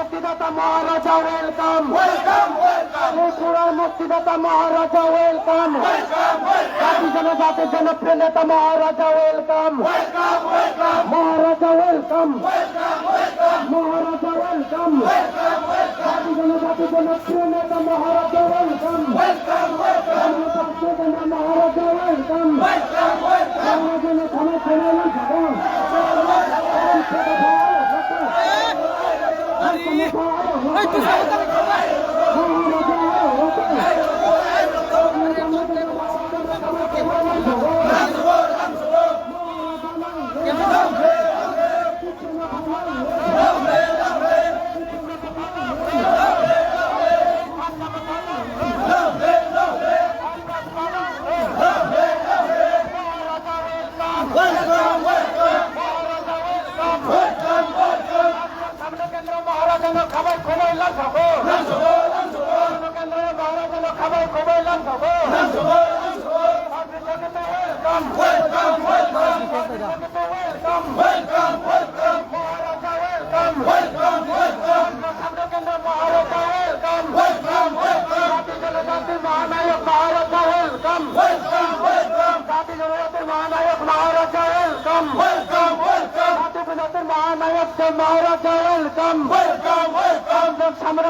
মুক্তিদাতা মহারাজা ওয়েলকাম, ত্রিপুরার মুক্তিদাতা মহারাজা ওয়েলকাম, জাতি জনজাতির জনপ্রিয় নেতা মহারাজা ওয়েলকাম, মহারাজা ওয়েলকাম, মহারাজা ওয়েলকাম, জাতি জনজাতির জনপ্রিয় নেতা মহারাজা ওয়েলকাম, মহারাজা ওয়েলকাম,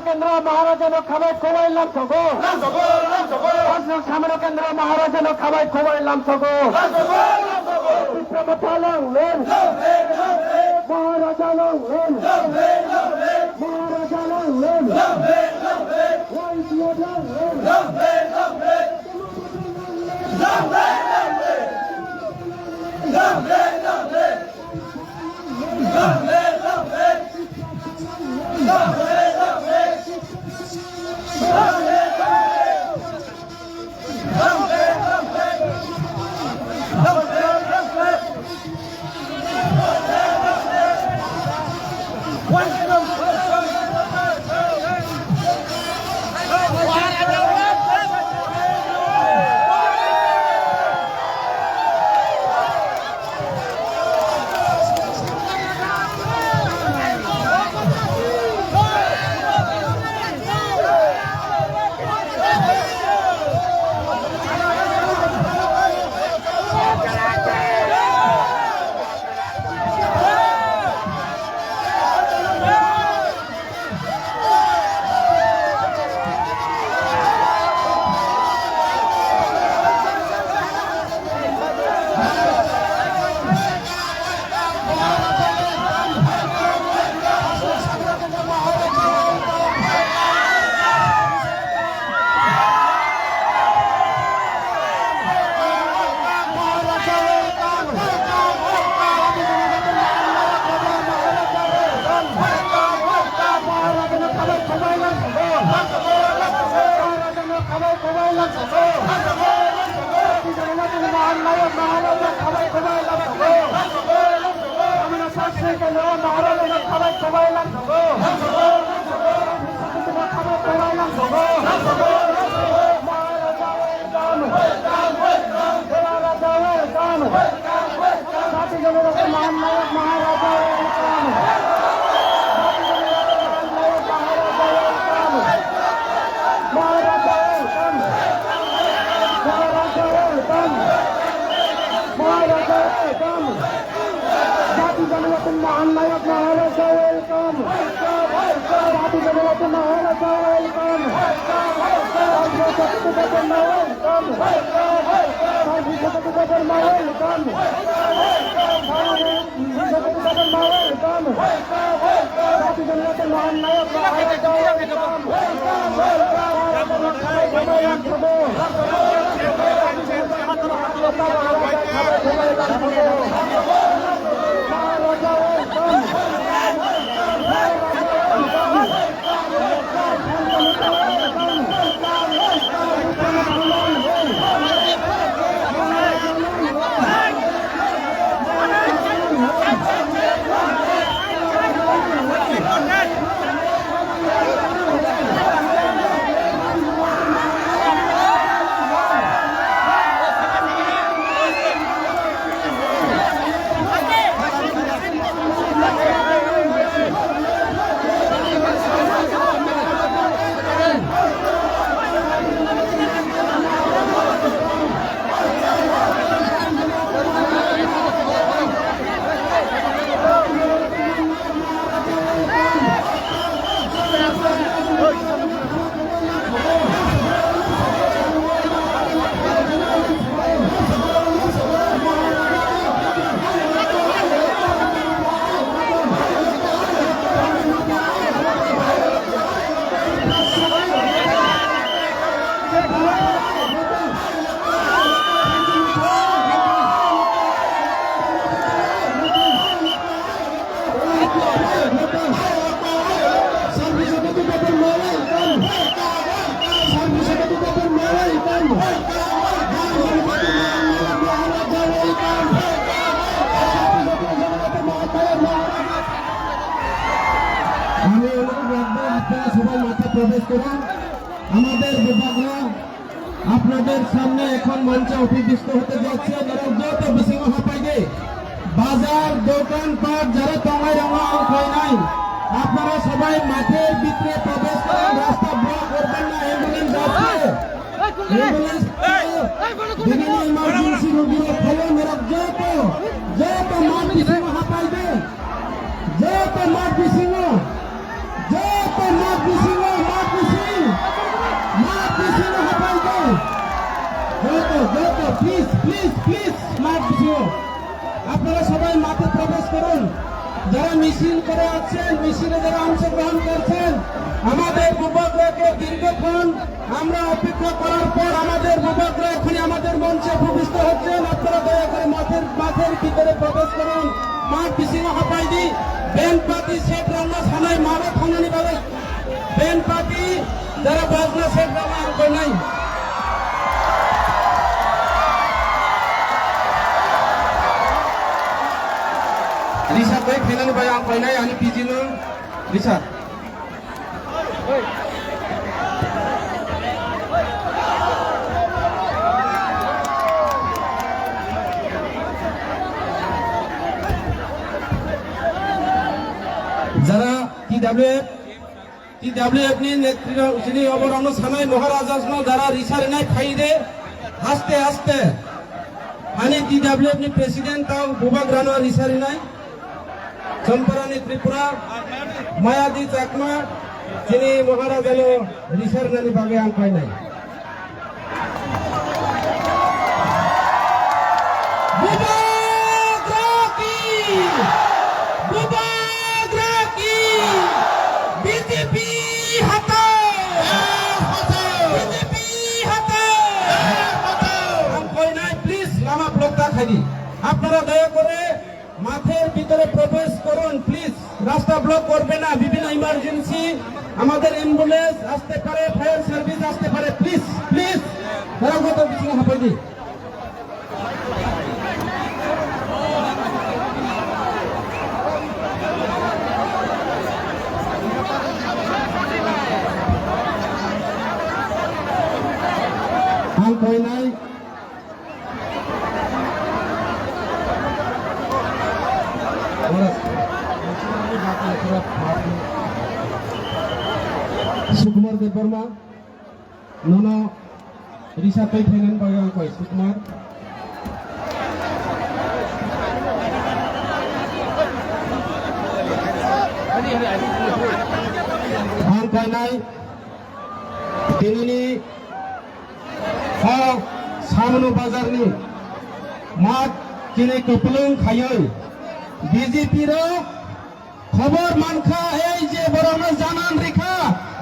কেন্দ্র মহারাজন খাবাই খোবাইলাম সগো, সামনে কেন্দ্র মহারাজন খাবাই খোবাইলাম সগো, মহারাজালেন মহারাজালেন Love মহানায়ক মহারাজা ওয়েলকাম। মহারাজা ওয়েলকাম। মহারাজা ওয়েলকাম। মহারাজা ওয়েলকাম। জাতি জনগণের মহানায়ক মহারাজা ওয়েলকাম। জাতি জনগণের মহারাজা ওয়েলকাম। সর্বশক্তিগতের ওয়েলকাম। সর্বশক্তিগতের ওয়েলকাম। সর্বশক্তিগতের ওয়েলকাম। জাতি জনগণের মহানায়ক মহারাজা ওয়েলকাম। আমি অনুরোধ রাখবো আপনারা সবাই মাঠে প্রবেশ করুন। আমাদের বিভাগরা আপনাদের সামনে এখন মঞ্চে অভিযুক্ত হতে যাচ্ছে। যত বেশি মহাপাইবে বাজার দোকানপাট যারা টঙায় রঙা হয় নাই, আপনারা সবাই মাঠের ভিতরে প্রবেশ করুন। রাস্তা ব্লক করবেন না। অ্যাম্বুলেন্স আছে, অ্যাম্বুলেন্স বিভিন্ন ইমার্জেন্সি রোগীও ফলো মেরা যত মাঠ বেশি মহাপাইবে যত মাঠ বেশি যত মাঠ বেশি হপাইবে যত প্লিজ প্লিজ প্লিজ মাঠ বেশি। আপনারা সবাই মাঠে প্রবেশ করুন। যারা মিছিল করে আছেন, মিছিলে যারা অংশগ্রহণ করছেন, আমাদের যুবকরাকে দীর্ঘক্ষণ আমরা অপেক্ষা করার পর আমাদের যুবকরা এখন আমাদের মঞ্চে ভূমিষ্ঠ হচ্ছেন। আপনারা দয়া করে মাঠের ভিতরে প্রবেশ করুন। মাঠ বেশি হপাইদি ব্যান্ড পার্টি সেট রান্না থানায় মারা থানানি বাড়ে ব্যান্ড পার্টি যারা বাজনা সেট রান্না আর কই নাই। রিসা কই ফেনানি বাই আং কই নাই আনি পিজিনো রিসা যারা টিডব্লিউএফ ni নেতৃত্ব যিনি অবরঙ্গ সানাই মহারাজাস যারা রিসারে নাই খাইদে আস্তে আস্তে hani টিডব্লিউএফ ni প্রেসিডেন্ট তাও ভূভাগ রানা রিসারে নাই চম্পারানি ত্রিপুরা মায়াদি চাকমা যিনি মহারাজালো রিসার নানি বাগে আং পাই নাই আপনারা দয়া করে মাঠের ভিতরে প্রবেশ করুন। প্লিজ রাস্তা ব্লক করবে না। বিভিন্ন ইমার্জেন্সি আমাদের অ্যাম্বুলেন্স আসতে পারে, ফায়ার সার্ভিস আসতে পারে। প্লিজ প্লিজ তারা কত কিছু হবে দি কই নাই सुकुमार देवबर्मा नोनो रिसा तै थैनानै बागां कय सुकुमार आं कयनाय दिनैनि सामनु बाजारनि मात दिनै कपलुं खायै बीजेपी रो खबर मानखा এই যে বরমে জানান রেখা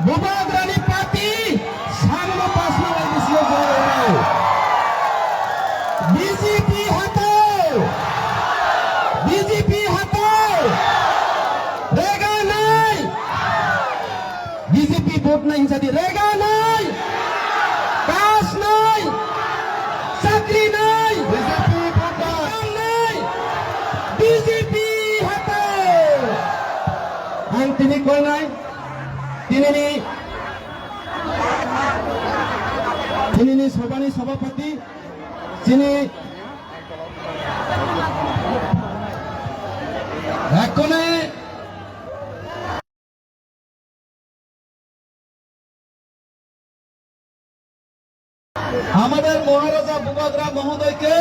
বুবাগ্রানি পার্টি সামনে পাশে লাগিয়েছিল বিজেপি হাতাও রেগা নাই বিজেপি ভোট নাই হিংসা দিয়ে রেগা নাই কাজ নাই চাকরি নাই বিজেপি ভোট নাই বিজেপি हां তিনি কয় নাই তিনি সভানি সভাপতি যিনি এখনে আমাদের মহারাজা বুবাগ্রা মহোদয়কে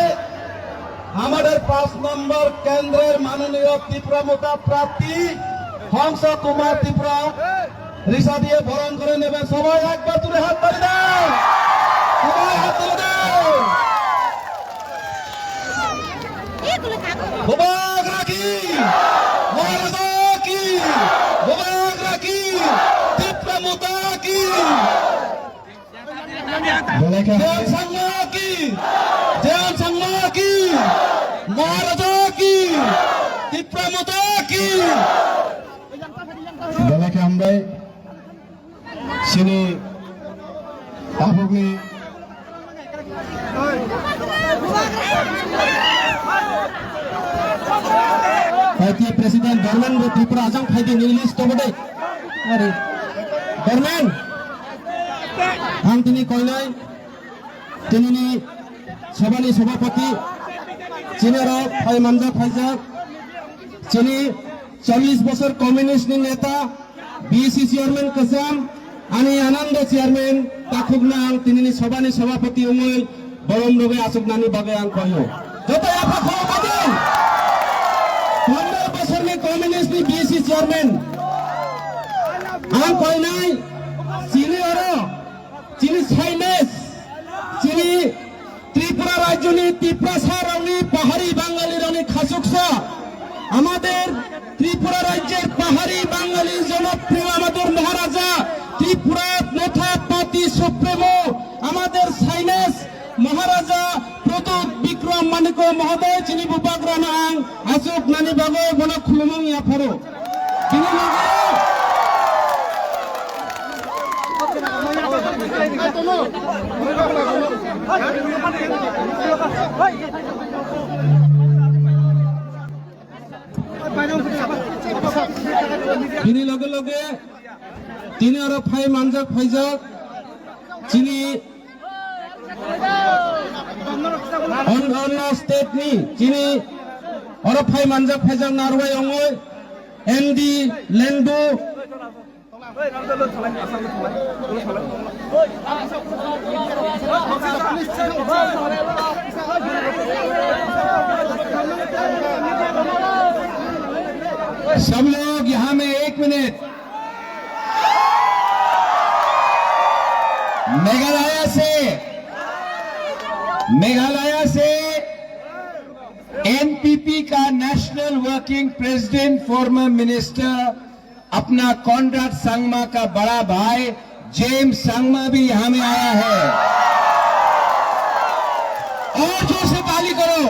আমাদের 5 নম্বর কেন্দ্রের মাননীয় ত্রিপুরা মোটা প্রার্থী হংস কুমার ত্রিপুরা রিসা দিয়ে বরণ করে নেবেন সবাই একবার তুলে হাত তালি দাও সবাই হাত তুলে দাও বুবাগ্রা কি মহারাজা কি বুবাগ্রা কি ত্রিপুরা মোটা কি জয় সংঘ কি জয় সংঘ কি মহারাজা কি ত্রিপুরা মোটা কি Dalaki Ambai Sini Tahugni Parti Presiden Dorman Tripura Ajang Faidi Nilis Tobode Are Dorman Ang tini koinai Tinini Sabani Sabapati Chinero Phai Manja Phaijak Chini 40 বছর কমিউনিস্ট নেতা বিএসসি চেয়ারম্যান কাসাম আনি আনন্দ চেয়ারম্যান তাকুগনা তিনি সভানি সভাপতি উমল বরম রবে আসুকনানি বাগে আং কইও যত আফা খাও বাদে 15 বছর নি কমিউনিস্ট নি বিএসসি চেয়ারম্যান আং কই নাই চিনি ওরো চিনি সাইনেস চিনি ত্রিপুরা রাজ্যনি ত্রিপুরা সারনি পাহাড়ি বাঙালি রনি খাসুকসা আমাদের ত্রিপুরা রাজ্যের পাহাড়ি বাঙালি জনপ্রিয় আমাদের মহারাজা ত্রিপুরা নেতা পাতি সুপ্রিমো আমাদের সাইনেস মহারাজা প্রদুত বিক্রম মানিক মহোদয় চিনি বুবাগ্রা নাং আসুক নানি বাগো বন খুলুমং ইয়াফারো তিনি তিনি লগে লগে তিনি আর ফাই মানজাক ফাইজাক চিনি অন্য স্টেট নি চিনি আর ফাই মানজাক ফাইজাক নারওয়াই অঙ্গই এমডি লেন্ডু सब लोग यहाँ में 1 मिनट मेघालय से एनपीपी का national working president former minister अपना कॉन्ट्रैक्ट संगमा का बड़ा भाई जेम्स संगमा भी यहाँ में आया है और जोर से ताली करो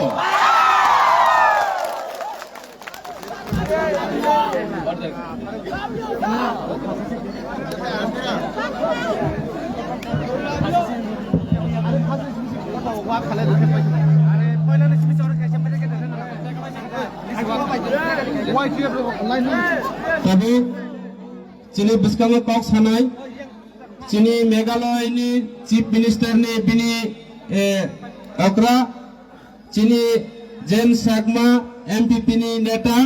तभी चीनी बिस्कांग कॉक्स हनाई चीनी मेघालय नि चीफ मिनिस्टर ने बिनी अकरा चीनी जेम्स सागमा एमपीपी नि नेता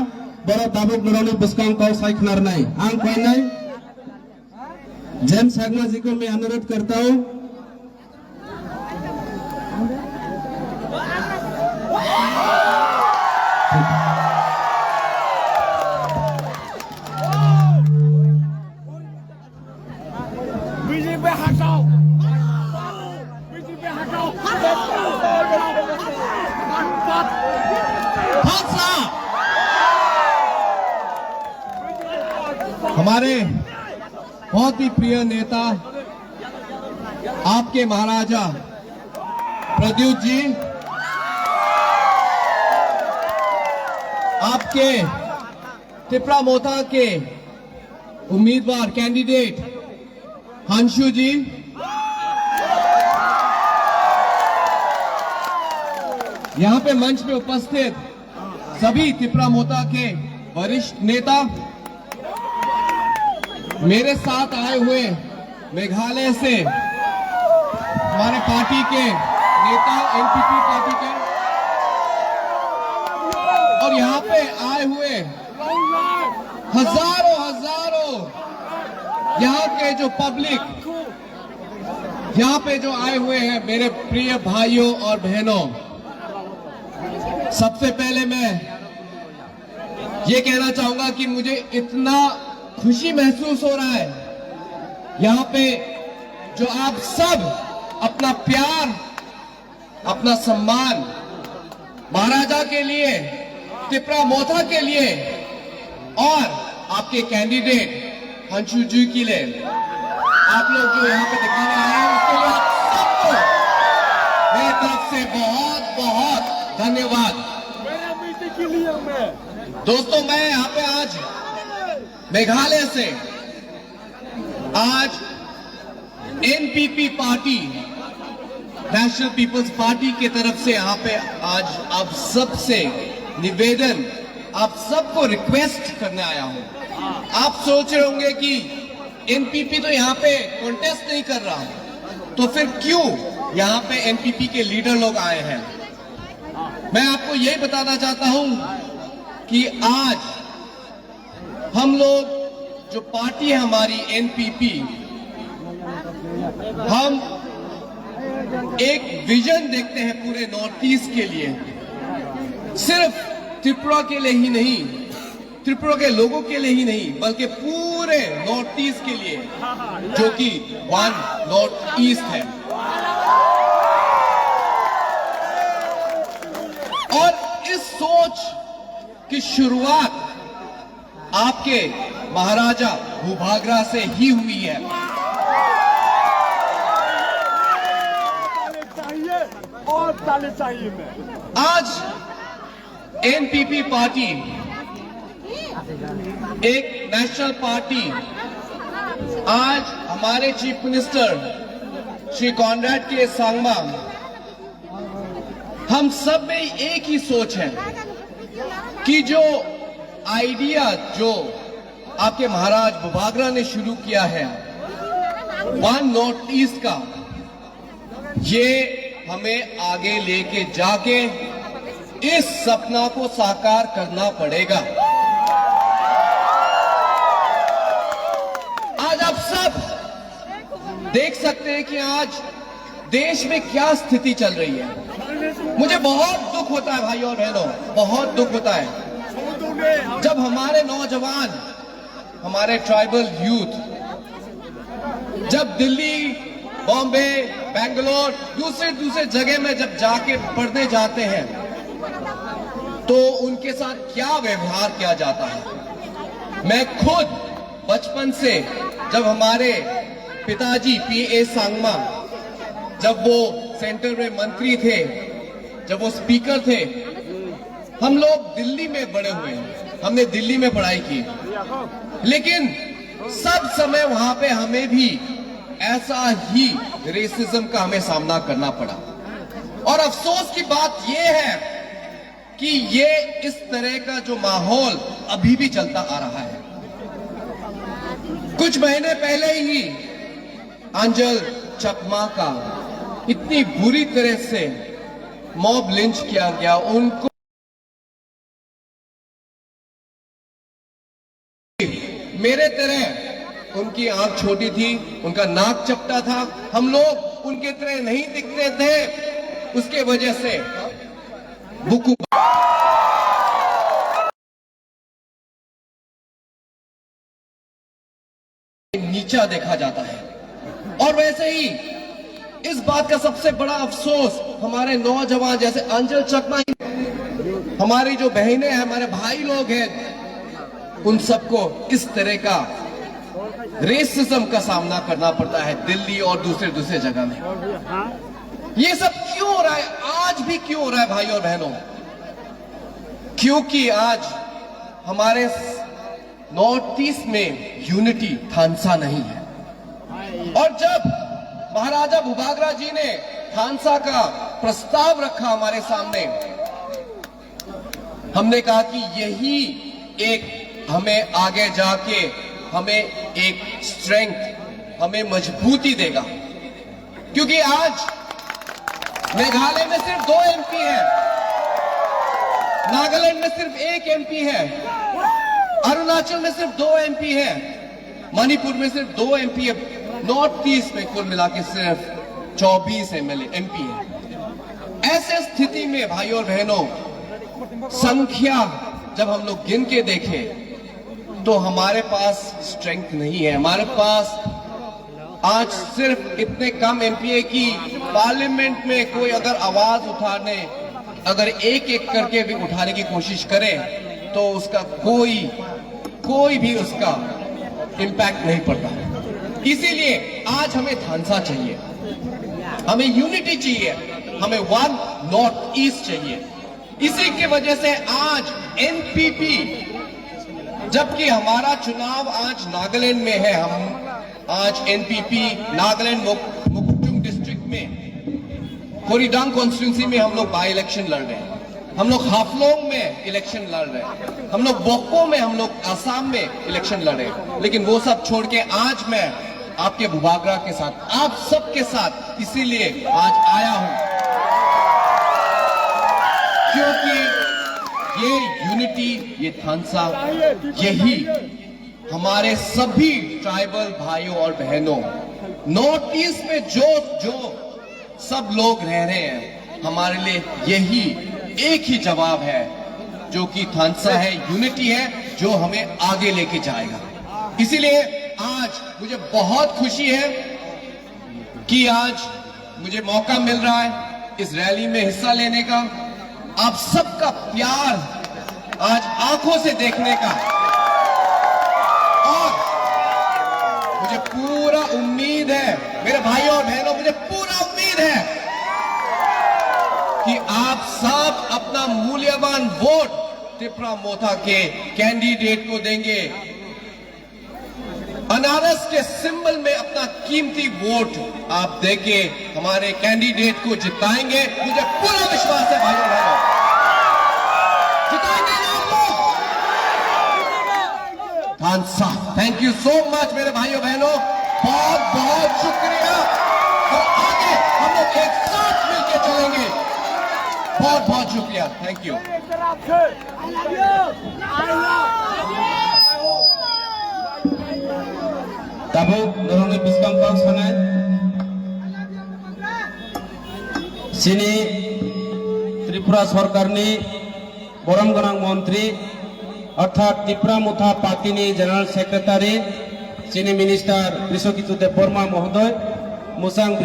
बड़ा दाबुक नरनी बिस्कांग कॉक्स साइखनार नाई आं कोइनाई जेम्स शर्मा जी को मैं अनुरोध करता हूं। बीजेपी हटाओ, बीजेपी हटाओ। हमारे बहुत ही प्रिय नेता आपके महाराजा प्रद्युत जी, आपके तिपरा मोथा के उम्मीदवार कैंडिडेट हंशु जी, यहां पे मंच पे उपस्थित सभी तिपरा मोथा के वरिष्ठ नेता, मेरे साथ आए हुए मेघालय से हमारे पार्टी के नेता, एनपीपी पार्टी के, और यहाँ पे आए हुए हजारों यहाँ के जो पब्लिक, यहाँ पे जो आए हुए हैं मेरे प्रिय भाइयों और बहनों, सबसे पहले मैं ये कहना चाहूंगा कि मुझे इतना खुशी महसूस हो रहा है यहाँ पे जो आप सब अपना प्यार, अपना सम्मान महाराजा के लिए, तिपरा मोथा के लिए और आपके कैंडिडेट हंशु जी के लिए आप लोग जो यहाँ पे दिखाने आए हैं, उसके लिए आप सबको मेरी तरफ से बहुत बहुत धन्यवाद। दोस्तों, मैं यहाँ पे आज मेघालय से, आज NPP party, national people's party की तरफ से यहाँ पे आज आप सबसे निवेदन, आप सबको रिक्वेस्ट करने आया हूँ। आप सोच रहे होंगे कि एनपीपी तो यहाँ पे कॉन्टेस्ट नहीं कर रहा, तो फिर क्यों यहाँ पे एनपीपी के लीडर लोग आए हैं? मैं आपको यही बताना चाहता हूं कि आज हम लोग जो पार्टी है हमारी एनपीपी, हम एक विजन देखते हैं पूरे नॉर्थ ईस्ट के लिए, सिर्फ त्रिपुरा के लिए ही नहीं, त्रिपुरा के लोगों के लिए ही नहीं, बल्कि पूरे नॉर्थ ईस्ट के लिए, जो कि वन नॉर्थ ईस्ट है। और इस सोच की शुरुआत आपके महाराजा भूभागरा से ही हुई है। और ताले चाहिए मैं। आज एनपीपी पार्टी एक नेशनल पार्टी, आज हमारे चीफ मिनिस्टर श्री कॉनराड के सांगमा, हम सब में एक ही सोच है कि जो आइडिया जो आपके महाराज भूभागरा ने शुरू किया है वन नॉर्थ ईस्ट का, ये हमें आगे लेके जाके इस सपना को साकार करना पड़ेगा। आज आप सब देख सकते हैं कि आज देश में क्या स्थिति चल रही है। मुझे बहुत दुख होता है भाइयों और बहनों, बहुत दुख होता है जब हमारे नौजवान, हमारे ट्राइबल यूथ जब दिल्ली, बॉम्बे, बेंगलोर, दूसरे जगह में जब जाके पढ़ने जाते हैं तो उनके साथ क्या व्यवहार किया जाता है। मैं खुद बचपन से, जब हमारे पिताजी पीए सांगमा, जब वो सेंटर में मंत्री थे, जब वो स्पीकर थे, हम लोग दिल्ली में बड़े हुए हैं, हमने दिल्ली में पढ़ाई की, लेकिन सब समय वहां पे हमें भी ऐसा ही रेसिज्म का हमें सामना करना पड़ा। और अफसोस की बात यह है कि ये इस तरह का जो माहौल अभी भी चलता आ रहा है। कुछ महीने पहले ही अंजल चकमा का इतनी बुरी तरह से मॉब लिंच किया गया, उनको मेरे तरह उनकी आंख छोटी थी, उनका नाक चपटा था, हम लोग उनके तरह नहीं दिखते थे, उसके वजह से बुकु नीचा देखा जाता है। और वैसे ही इस बात का सबसे बड़ा अफसोस हमारे नौजवान जैसे अंजल चकमा, हमारी जो बहनें हैं, हमारे भाई लोग हैं, उन सबको इस तरह का रेसिज्म का सामना करना पड़ता है दिल्ली और दूसरे जगह में। ये सब क्यों हो रहा है? आज भी क्यों हो रहा है भाई और बहनों? क्योंकि आज हमारे नॉर्थ ईस्ट में यूनिटी थानसा नहीं है। और जब महाराजा भूभागरा जी ने थानसा का प्रस्ताव रखा हमारे सामने, हमने कहा कि यही एक हमें आगे जाके हमें एक स्ट्रेंथ, हमें मजबूती देगा। क्योंकि आज मेघालय में सिर्फ 2 एमपी है, नागालैंड में सिर्फ 1 एमपी है, अरुणाचल में सिर्फ 2 एमपी है, मणिपुर में सिर्फ 2 एमपी है, नॉर्थ ईस्ट में कुल मिला के सिर्फ 24 एमपी है। ऐसे स्थिति में भाई और बहनों, संख्या जब हम लोग गिन के देखें तो हमारे पास स्ट्रेंथ नहीं है। हमारे पास आज सिर्फ इतने कम एमपी है कि पार्लियामेंट में कोई अगर आवाज उठाने, अगर एक करके भी उठाने की कोशिश करे तो उसका कोई भी उसका इंपैक्ट नहीं पड़ता। इसीलिए आज हमें थानसा चाहिए, हमें यूनिटी चाहिए, हमें वन नॉर्थ ईस्ट चाहिए। इसी की वजह से आज एनपीपी, जबकि हमारा चुनाव आज नागालैंड में है, हम आज एनपीपी नागालैंड मुकुटुंग डिस्ट्रिक्ट में कोरीडांग कॉन्स्टिट्यूंसी में हम लोग बाई इलेक्शन लड़ रहे हैं, हम लोग हाफलोंग में इलेक्शन लड़ रहे हैं, हम लोग बोको में, हम लोग असम में इलेक्शन लड़ रहे हैं। लेकिन वो सब छोड़ के आज मैं आपके भूभागरा के साथ, आप सबके साथ इसीलिए आज आया हूं क्योंकि ये यूनिटी, ये थानसा, यही हमारे सभी ट्राइबल भाइयों और बहनों, नॉर्थ ईस्ट में जो सब लोग रह रहे हैं, हमारे लिए यही एक ही जवाब है, जो कि थानसा है, यूनिटी है, जो हमें आगे लेके जाएगा। इसीलिए आज मुझे बहुत खुशी है कि आज मुझे मौका मिल रहा है इस रैली में हिस्सा लेने का, आप सबका प्यार आज आंखों से देखने का, और मुझे पूरा उम्मीद है मेरे भाइयों और बहनों, मुझे पूरा उम्मीद है कि आप सब अपना मूल्यवान वोट टिपरा मोथा के कैंडिडेट को देंगे, अनारस के सिंबल में अपना कीमती वोट आप देके हमारे कैंडिडेट को जिताएंगे। मुझे पूरा विश्वास है भाइयों बहनों, जिताएंगे आप। थानसा, थैंक यू सो मच मेरे भाइयों बहनों, बहुत बहुत शुक्रिया। और आगे हम लोग एक साथ मिलकर चलेंगे। बहुत बहुत शुक्रिया, thank you. Tabu dorongnya biskang kau sana. Sini Tripura Sarkar ni Boram Ganang Mantri, अर्थात Tripura Mutha party ni General Secretary, sini Minister Prisokitu Deborma Mohodoy, Musang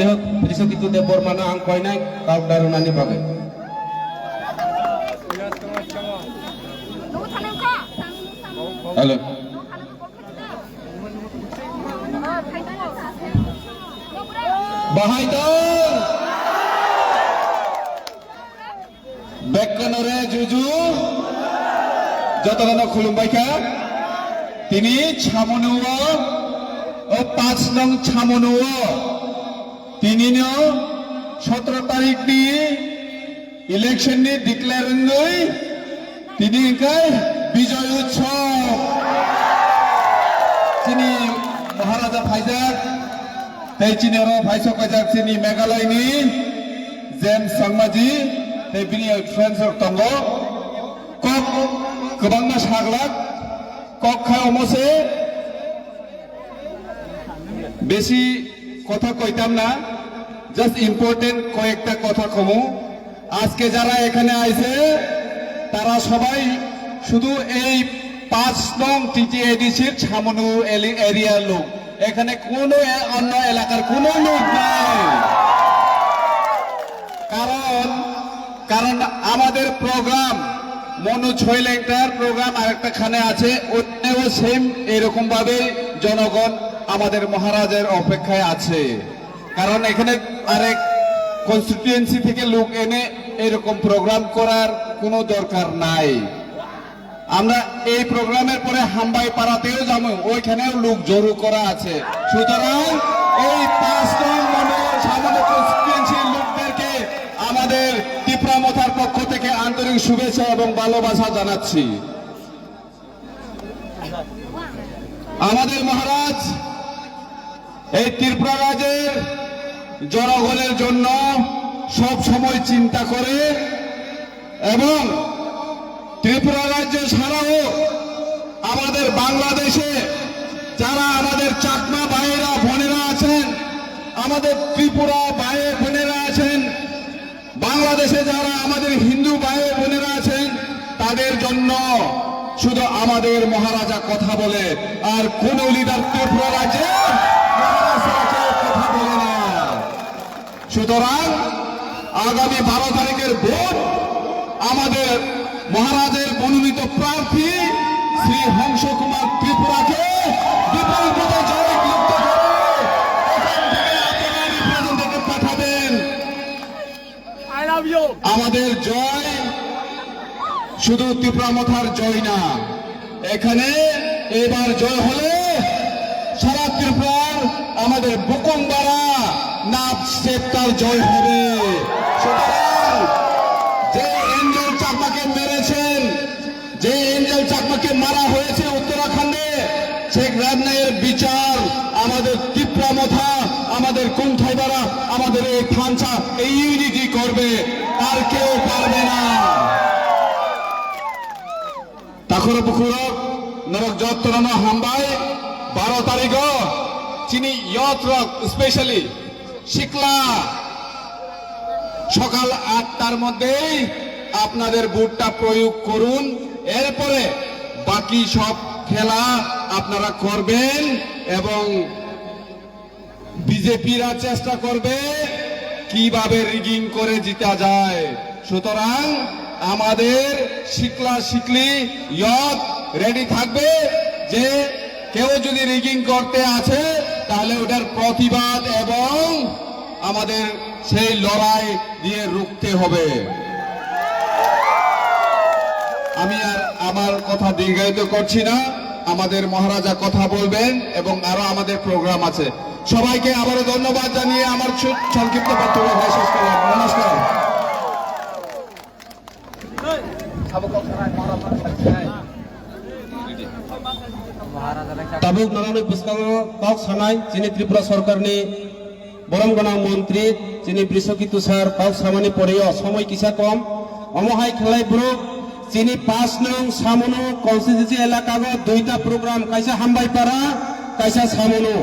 Prisokitu Deborma na ang koinai kau darunani bagai. Halo. Bahaidol Bekkanore Juju Jotogana Khulumbaika Tini Chamonuwa O 5 nong Chamonuwa Tini no 17 tarik ni election ni declare ngai Tini kai Bijoy Utsav Tini Maharaja Phaijak Tei Chinero Phaisok Kajak Sini Meghalaya ni James Sangmaji Tei bini friends of Tongo Kok Kebangma Saglak Kok Khaomose বেশি কথা কইতাম না, just important কয়েকটা কথা কমু। আজকে যারা এখানে আইছে তারা সবাই শুধু এই 5 নং টিটিএডিসির ছামনু এরিয়ার লোক, এখানে কোনো অন্য এলাকার কোনো লোক নাই। কারণ আমাদের প্রোগ্রাম মনোজ ছয়লেংটার প্রোগ্রাম আরেকটা খানে আছে, ওটাও সেম এরকম ভাবে জনগণ আমাদের মহারাজের অপেক্ষায় আছে। কারণ এখানে আরেক কনস্টিটিউয়েন্সি থেকে লোক এনে এরকম প্রোগ্রাম করার কোনো দরকার নাই। আমরা এই প্রোগ্রামের পরে হাম্বাই পাড়াতেও যাবো, ওইখানেও লোক জড়ো করা আছে। সুতরাং এই 5 নং সামান্য কনস্টিটিউয়েন্সির লোকদেরকে আমাদের টিপরামথার পক্ষ থেকে আন্তরিক শুভেচ্ছা এবং ভালোবাসা জানাচ্ছি। আমাদের মহারাজ এই ত্রিপুরা রাজ্যের জনগণের জন্য সব সময় চিন্তা করে এবং ত্রিপুরা রাজ্য ছাড়াও আমাদের বাংলাদেশে যারা আমাদের চাকমা ভাইয়েরা বোনেরা আছেন, আমাদের ত্রিপুরা ভাই বোনেরা আছেন, বাংলাদেশে যারা আমাদের হিন্দু ভাই বোনেরা আছেন, তাদের জন্য শুধু আমাদের মহারাজা কথা বলে, আর কোন লিডার ত্রিপুরা রাজ্যে কথা বলে না। সুতরাং আগামী 12 তারিখের ভোট আমাদের মহারাজের মনোনীত প্রার্থী শ্রী হংস কুমার ত্রিপুরাকে বিপুল ভোটে জয়যুক্ত করে এখান থেকে আপনারা রিপ্রেজেন্টেটিভ পাঠাবেন। আমাদের জয় শুধু ত্রিপুরামথার জয় না, এখানে এবার জয় হলে সারা ত্রিপুরার আমাদের বকুমবাড়া নাব সেপ্টার জয় হবে। সুতরাং যে এঞ্জেল চাকমাকে মেরেছেন, যে এঞ্জেল চাকমাকে মারা হয়েছে উত্তরাখণ্ডে, শেখ রাজনায়ের বিচার আমাদের ত্রিপুরামথা, আমাদের কুণ্ঠাইবাড়া, আমাদের এই থানচা এই ইউনিটি করবে, আর কেউ পারবে না। তাখর পুকুরক নরক যত্ন হাম্বাই 12 তারিখ চিনি ইয়ত্রক স্পেশালি শিকলা সকাল 8টার মধ্যেই আপনাদের ভোটটা প্রয়োগ করুন। এরপরে বাকি সব খেলা আপনারা করবেন এবং বিজেপিরা চেষ্টা করবে কিভাবে রিগিং করে জিতা যায়। সুতরাং আমাদের শিকলা শিকলি ইয়ত রেডি থাকবে যে কেউ যদি রিগিং করতে আছে তাহলে ওটার প্রতিবাদ এবং আমাদের সেই লড়াই দিয়ে রুখতে হবে। আমি আর আমার কথা দীর্ঘায়িত করছি না, আমাদের মহারাজা কথা বলবেন এবং আরো আমাদের প্রোগ্রাম আছে। সবাইকে আবারও ধন্যবাদ জানিয়ে আমার সংক্ষিপ্ত বক্তব্য শেষ করলাম। নমস্কার। তাবুক নানানি পুষ্কাঙ্গ কক সানাই যিনি ত্রিপুরা সরকারনি বরম গণা মন্ত্রী যিনি বৃষকি তুষার কক সামানি পরেও সময় কিসা কম অমহাই খেলাই ব্রুক যিনি 5 নং সামনো কনস্টিটিউন্সি এলাকাগ 2টা প্রোগ্রাম কাইসা হামবাইপাড়া কাইসা সামনো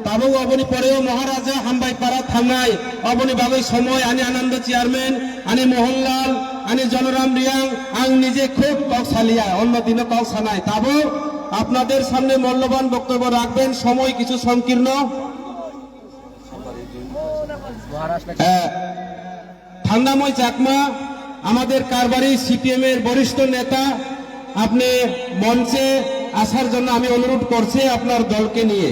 তাবুক অবনি পরেও মহারাজা হামবাইপাড়া থামনাই অবনি বাগৈ সময় আনি আনন্দ চেয়ারম্যান আনি মোহনলাল আনি জনরাম রিয়াং আং নিজে খুব কক সালিয়া অন্য দিনে কক সানাই তাবুক আপনাদের সামনে মূল্যবান বক্তব্য রাখবেন। সময় কিছু সংকীর্ণ। ঠান্ডাময় চাকমা আমাদের কারবারি সিপিএম এর বরিষ্ঠ নেতা, আপনি মঞ্চে আসার জন্য আমি অনুরোধ করছি আপনার দলকে নিয়ে।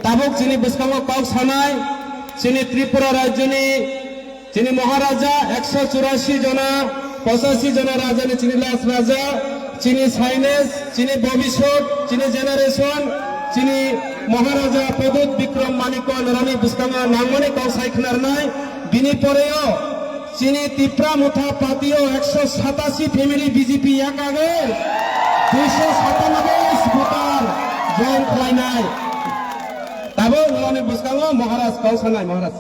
তাবুক চিনি বিস্কাম পাক সানায় চিনি ত্রিপুরা রাজ্যনি চিনি মহারাজা 184 জনা 85 জনা রাজা চিনি লাস রাজা চিনি সাইনেস চিনি ভবিষ্যৎ চিনি জেনারেশন চিনি মহারাজা প্রদুত বিক্রম মানিক রানী বিস্কামা নামনি কৌশাইখনার নাই বিনি পরেও চিনি ত্রিপুরামথা পাতিও 187 ফ্যামিলি বিজেপি এক আগে 297 ভোটার জয়েন খাই নাই তাবো রানী বিস্কামা মহারাজ কৌশানাই মহারাজ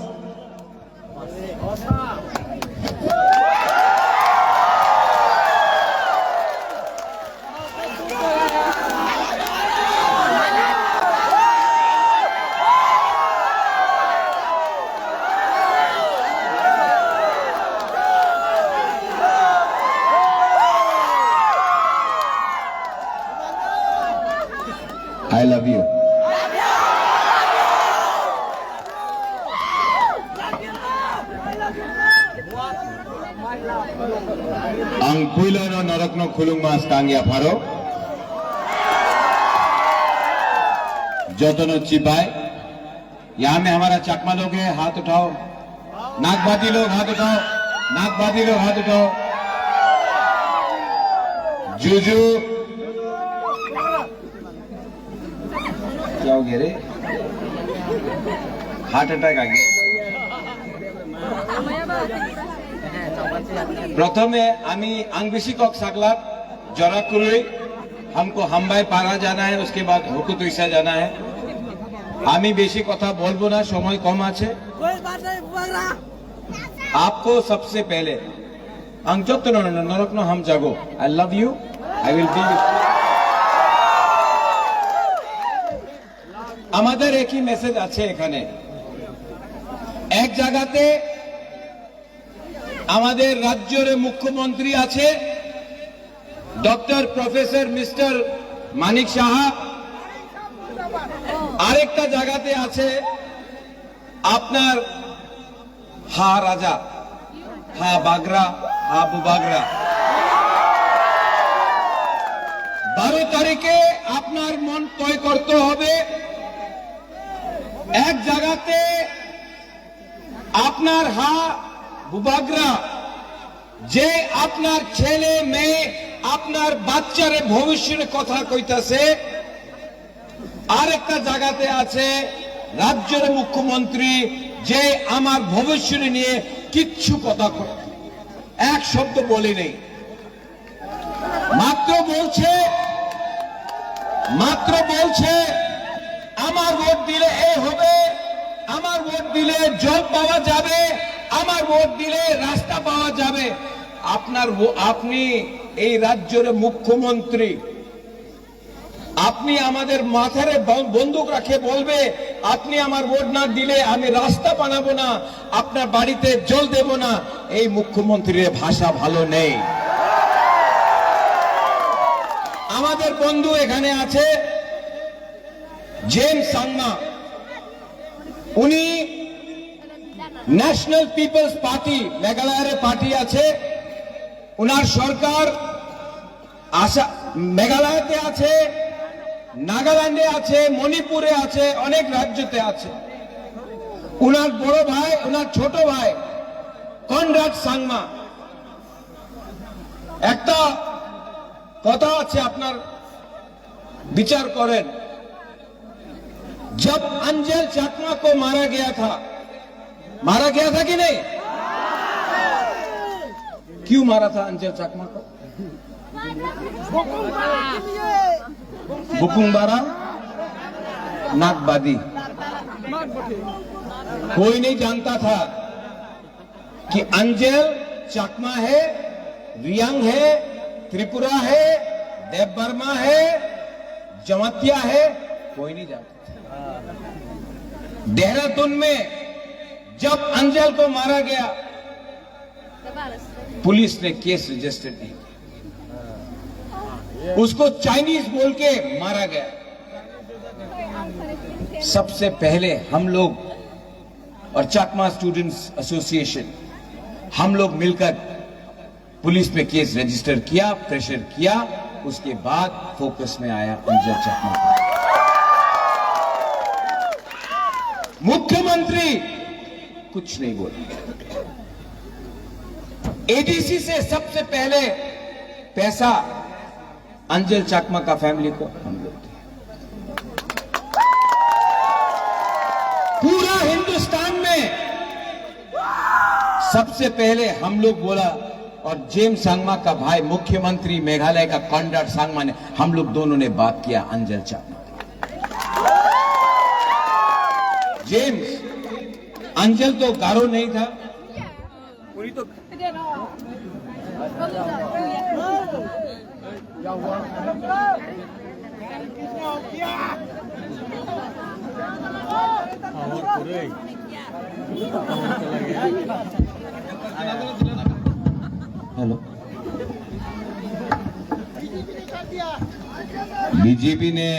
I love you. Ang puilo no norok no khulung mas kangia pharo. जोतनो चिपाए यहाँ में हमारा चकमा लोग है, हाथ उठाओ। नागबादी लोग हाथ उठाओ, नागबादी लोग हाथ उठाओ। जूजू क्या हो गया रे? हार्ट अटैक आ गया। प्रथमे आमी आंगबिशी कक साकला जरा कुरुई हमको हम्बाई पारा जाना है, उसके बाद हुकुतुइसा जाना है। आमी बेशी कथा बोलबो ना, समय कम आछे। आपको सबसे पहले अंजोत नरक नो हम जागो। आई love you, I will be আমাদের একই মেসেজ আছে এখানে। এক জায়গাতে আমাদের রাজ্যের মুখ্যমন্ত্রী আছে doctor professor mister Manik Saha, আরেকটা জায়গাতে আছে আপনার হা রাজা, হা বাগরা, হা বুবাগরা। 12 তারিখে আপনার মন তয় করতে হবে। এক জায়গাতে আপনার হা বুবাগরা, যে আপনার ছেলে মেয়ে আপনার বাচ্চার ভবিষ্যতের কথা কইতাছে, আরেকটা জায়গাতে আছে রাজ্যের মুখ্যমন্ত্রী, যে আমার ভবিষ্যৎ নিয়ে কিচ্ছু কথা কয়, এক শব্দ বলে নেই, মাত্র বলছে আমার ভোট দিলে এ হবে, আমার ভোট দিলে জল পাওয়া যাবে, আমার ভোট দিলে রাস্তা পাওয়া যাবে। আপনি এই রাজ্যের মুখ্যমন্ত্রী, আপনি আমাদের মাথায় বন্দুক রাখে বলবে আপনি আমার ভোট না দিলে আমি রাস্তা বানাবো না, আপনার বাড়িতে জল দেব না। এই মুখ্যমন্ত্রীর ভাষা ভালো নেই। আমাদের বন্ধু এখানে আছে জেমস সাংমা, উনি ন্যাশনাল পিপলস পার্টি, মেঘালয়ের পার্টি আছে, উনার সরকার মেঘালয়তে আছে, নাগাল্যান্ডে আছে, মণিপুরে আছে, অনেক রাজ্যতে আছে। উনার বড় ভাই, উনার ছোট ভাই কনরাড সাংমা। একটা কথা আছে, আপনার বিচার করেন। जब अंजल चाकमा को मारा गया था कि नहीं? क्यों मारा था अंजल चाकमा को? बुकुंबारा नागबादी। कोई नहीं जानता था कि अंजल चाकमा है, रियांग है, त्रिपुरा है, देव बर्मा है, जमातिया है, कोई नहीं जानता। देहरादून में जब अंजल को मारा गया, पुलिस ने केस रजिस्टर नहीं किया, उसको चाइनीज बोल के मारा गया। सबसे पहले हम लोग और चाकमा स्टूडेंट्स एसोसिएशन, हम लोग मिलकर पुलिस में केस रजिस्टर किया, प्रेशर किया, उसके बाद फोकस में आया अंजल चाकमा। मुख्यमंत्री कुछ नहीं बोले। एडीसी से सबसे पहले पैसा अंजल चाकमा का फैमिली को हम लोग दिए। पूरा हिंदुस्तान में सबसे पहले हम लोग बोला, और जेम्स सांगमा का भाई मुख्यमंत्री मेघालय का कॉनराड सांगमा ने, हम लोग दोनों ने बात किया अंजल चाकमा। जेम्स, अंजल तो गारो नहीं था, तो हेलो, बीजेपी ने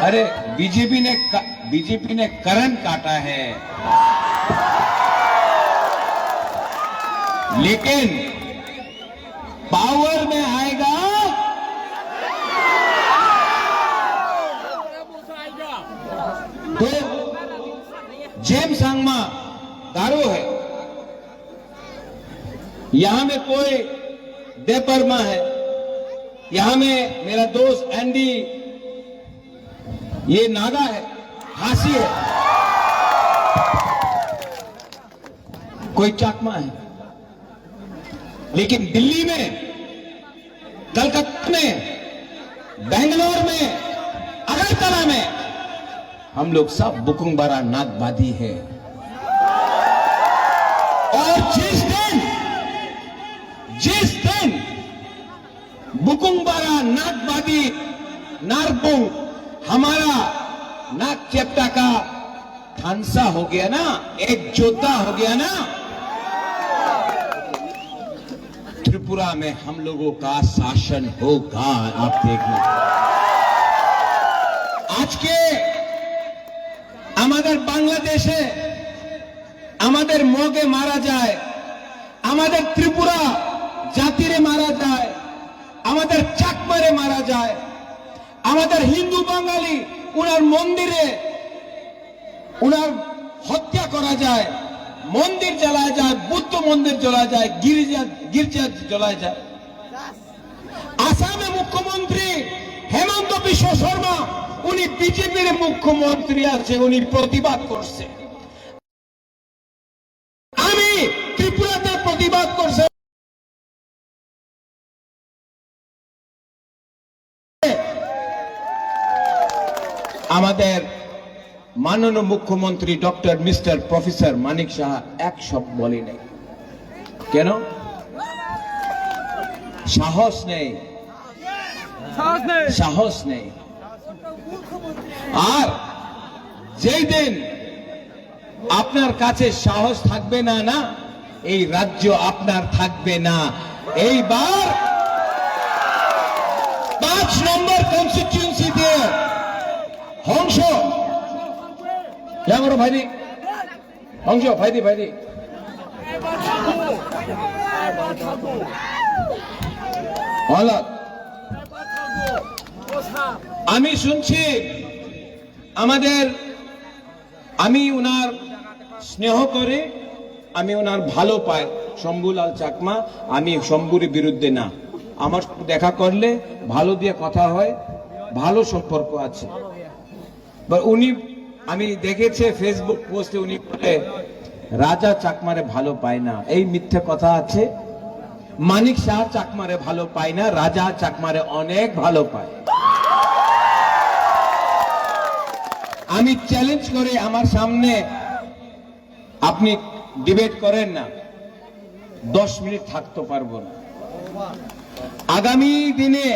अरे बीजेपी ने करंट काटा है, लेकिन पावर में आएगा तो जेम सांगमा दारू है, यहां में कोई देपरमा है, यहां में मेरा दोस्त एंडी ये नागा है, हासी है, कोई चाकमा है, लेकिन दिल्ली में, कलकत्ता में, बेंगलोर में, अगरतला में हम लोग सब बुकुंबारा नागबादी है। और जिस दिन बुकुंबारा नागबादी नारपुंग हमारा नाग चेप्टा का थानसा हो गया ना, एक जोता हो गया ना, त्रिपुरा में हम लोगों का शासन होगा। आप देखना, आज के আমাদের বাংলাদেশে আমাদের মগে মারা যায়, আমাদের ত্রিপুরা জাতিরে মারা যায়, আমাদের চাকমারে মারা যায়, আমাদের হিন্দু বাঙালি উনার মন্দিরে উনার হত্যা করা যায়, মন্দির জ্বালা যায়, বুদ্ধ মন্দির জ্বলা যায়, গির্জা জ্বলা যায়। আসামে মুখ্যমন্ত্রী হেমন্ত বিশ্ব শর্মা উনি বিজেপির মুখ্যমন্ত্রী আছে, উনি প্রতিবাদ করছে। আমি ত্রিপুরাতে প্রতিবাদ করছে, আমাদের মাননীয় মুখ্যমন্ত্রী doctor mister professor Manik Saha এক শব্দ বলে নেই। কেন? সাহস নেই, সাহস নেই। আর যেই দিন আপনার কাছে সাহস থাকবে না, না এই রাজ্য আপনার থাকবে না। এইবার 5 নম্বর কনস্টিটিউয়েন্সিতে হংস বড় ভাইদি, হংস ভাইদি ভাইদি আমি শুনছি আমি উনার স্নেহ করে, আমি ওনার ভালো পাই শম্ভুলাল চাকমা। আমি শম্ভুর বিরুদ্ধে না, আমার দেখা করলে ভালো দিয়ে কথা হয়, ভালো সম্পর্ক আছে। উনি আমি দেখেছি ফেসবুক পোস্টে উনি বলে রাজা চাকমারে ভালো পায় না, এই মিথ্যে কথা আছে। মানিক শাহ চাকমারে ভালো পায় না, রাজা চাকমারে অনেক ভালো পায়। আমি চ্যালেঞ্জ করে আমার সামনে আপনি ডিবেট করেন না, 10 মিনিট থাকতে পারবো না। আগামী দিনে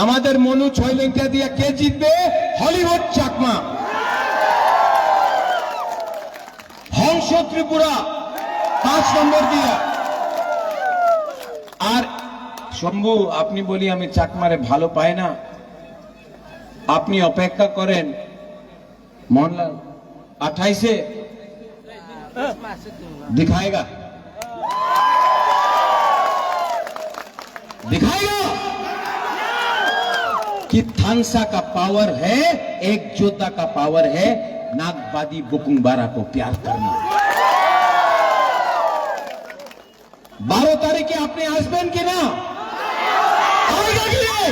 আমাদের মনু 6 লেঙ্কা দিয়ে কে জিতবে? হলিউড চাকমা, হংস ত্রিপুরা 5 নম্বর দিয়া। আর শম্ভু আপনি বলি আমি চাকমারে ভালো পাই না, আপনি অপেক্ষা করেন मोहनलाल 28 से दिखाएगा कि थानसा का पावर है, एक जोधा का पावर है नागबादी बुकुंबारा को प्यार करना। 12 तारीख के अपने हस्बैंड के ना आएगा कि नहीं?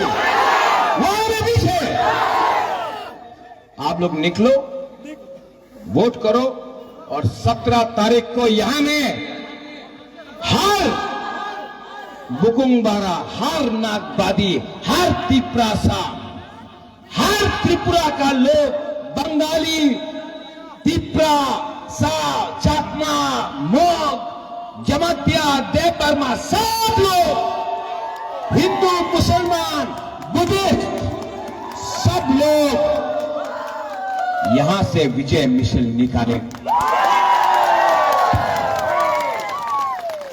वहां में पीछे आप लोग निकलो, वोट करो और 17 तारीख को यहां में हर बुकुंबारा, हर नागबादी, हर तिप्रासा, हर त्रिपुरा का लोग, बंगाली, तिप्रा, सा, चाकमा, मोग, जमातिया, देवबर्मा, सब लोग, हिंदू, मुसलमान, बुद्धिस्ट, सब लोग यहां से विजय मिशन निकाले।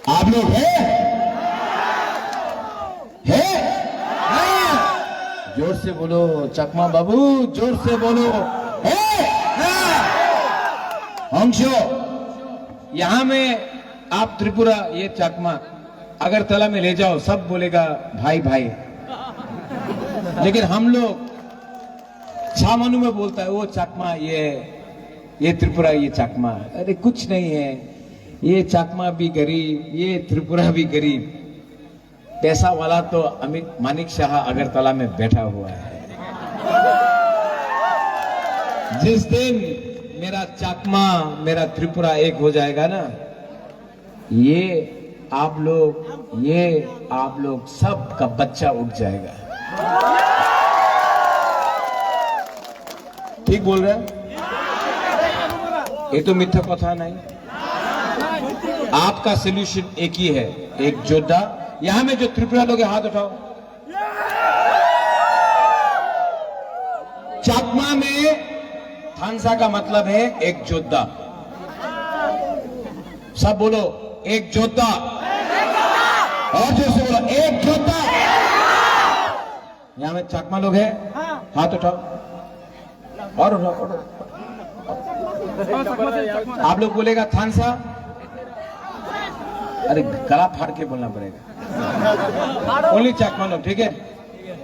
आप लोग हैं? जोर से बोलो चकमा बाबू, जोर से बोलो। हंसो, यहाँ में आप त्रिपुरा, ये चकमा अगरतला में ले जाओ, सब बोलेगा भाई भाई। लेकिन हम लोग छामनु में बोलता है वो चकमा, ये त्रिपुरा, ये चकमा। अरे कुछ नहीं है, ये चकमा भी गरीब, ये त्रिपुरा भी गरीब। पैसा वाला तो अमित मानिक शाह अगरतला में बैठा हुआ है। जिस दिन मेरा चकमा, मेरा त्रिपुरा एक हो जाएगा ना, ये आप लोग सब का बच्चा उठ जाएगा। ठीक बोल रहे हैं? ये तो मिथ्या कथा नहीं। आपका सोल्यूशन एक ही है, एक योद्धा। यहां में जो त्रिपुरा लोग हाथ उठाओ। चकमा में थानसा का मतलब है एक योद्धा। सब बोलो एक योद्धा, और जोर से बोलो एक योद्धा। यहां में चकमा लोग हैं, हाथ उठाओ और उठाओ। आप लोग बोलेगा थानसा, अरे गला फाड़ के बोलना पड़ेगा। ओनली चकमा लोग, ठीक है?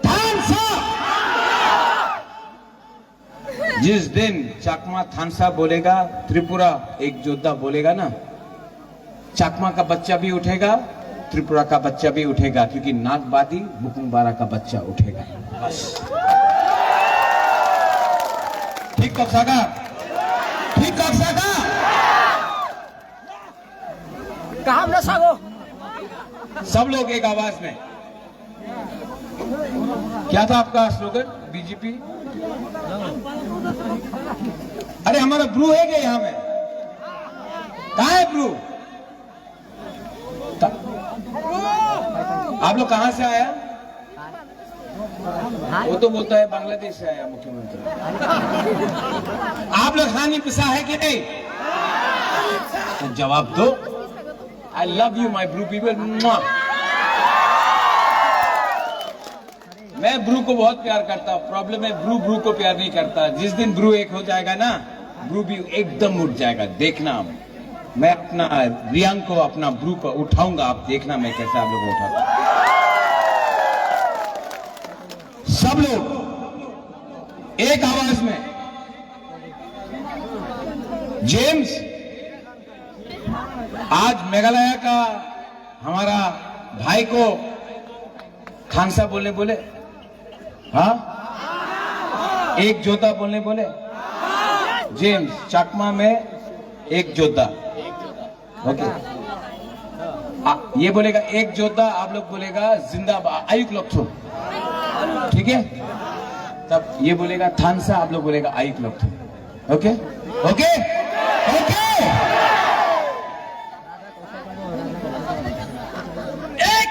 थानसा। जिस दिन चकमा थानसा बोलेगा, त्रिपुरा एक योद्धा बोलेगा ना, चकमा का बच्चा भी उठेगा, त्रिपुरा का बच्चा भी उठेगा, क्योंकि नागबादी बुकुंबारा का बच्चा उठेगा। ठीक कब सागा? ठीक कब सागा? कहाँ ना सागो? सब लोग एक आवाज में। क्या था आपका स्लोगन? बीजेपी। अरे हमारा ब्रू है क्या यहाँ में? कहाँ है ब्रू? आप लोग कहां से आया? वो तो बोलता है बांग्लादेश से आया मुख्यमंत्री। आप लोग हानि पिसा है कि नहीं? तो जवाब दो। I love you my Bru people. मैं ब्रू को बहुत प्यार करता हूं। प्रॉब्लम है ब्रू को प्यार नहीं करता। जिस दिन ब्रू एक हो जाएगा ना, ब्रू भी एकदम उठ जाएगा। देखना, मैं अपना रियांग को, अपना ब्रू को उठाऊंगा, आप देखना मैं कैसे आप लोग उठाऊंगा। सब लोग एक आवाज में। जेम्स, आज मेघालय का हमारा भाई को खानसा बोलने बोले, हाँ? एक योद्धा बोलने बोले। जेम्स, चकमा में एक योद्धा, ओके। ये बोलेगा एक योद्धा, आप लोग बोलेगा जिंदाबाद आयुक लोग, ठीक है? तब ये बोलेगा थानसा, आप लोग बोलेगा आयुक लोग, ओके ओके ओके। एक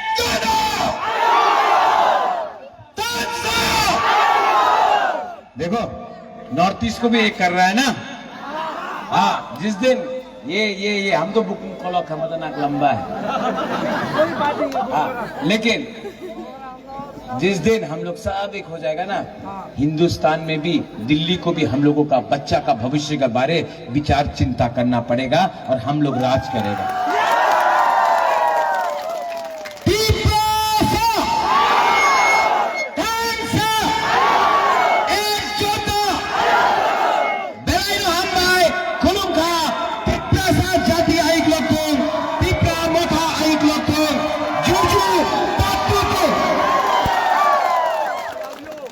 देखो, नॉर्थ ईस्ट को भी एक कर रहा है ना। हाँ, जिस दिन ये हम तो बुकिंग खोलो खतरनाक लंबा है। हाँ, लेकिन जिस दिन हम लोग सब एक हो जाएगा ना, हिंदुस्तान में भी, दिल्ली को भी हम लोगों का बच्चा का भविष्य के बारे विचार चिंता करना पड़ेगा और हम लोग राज करेगा।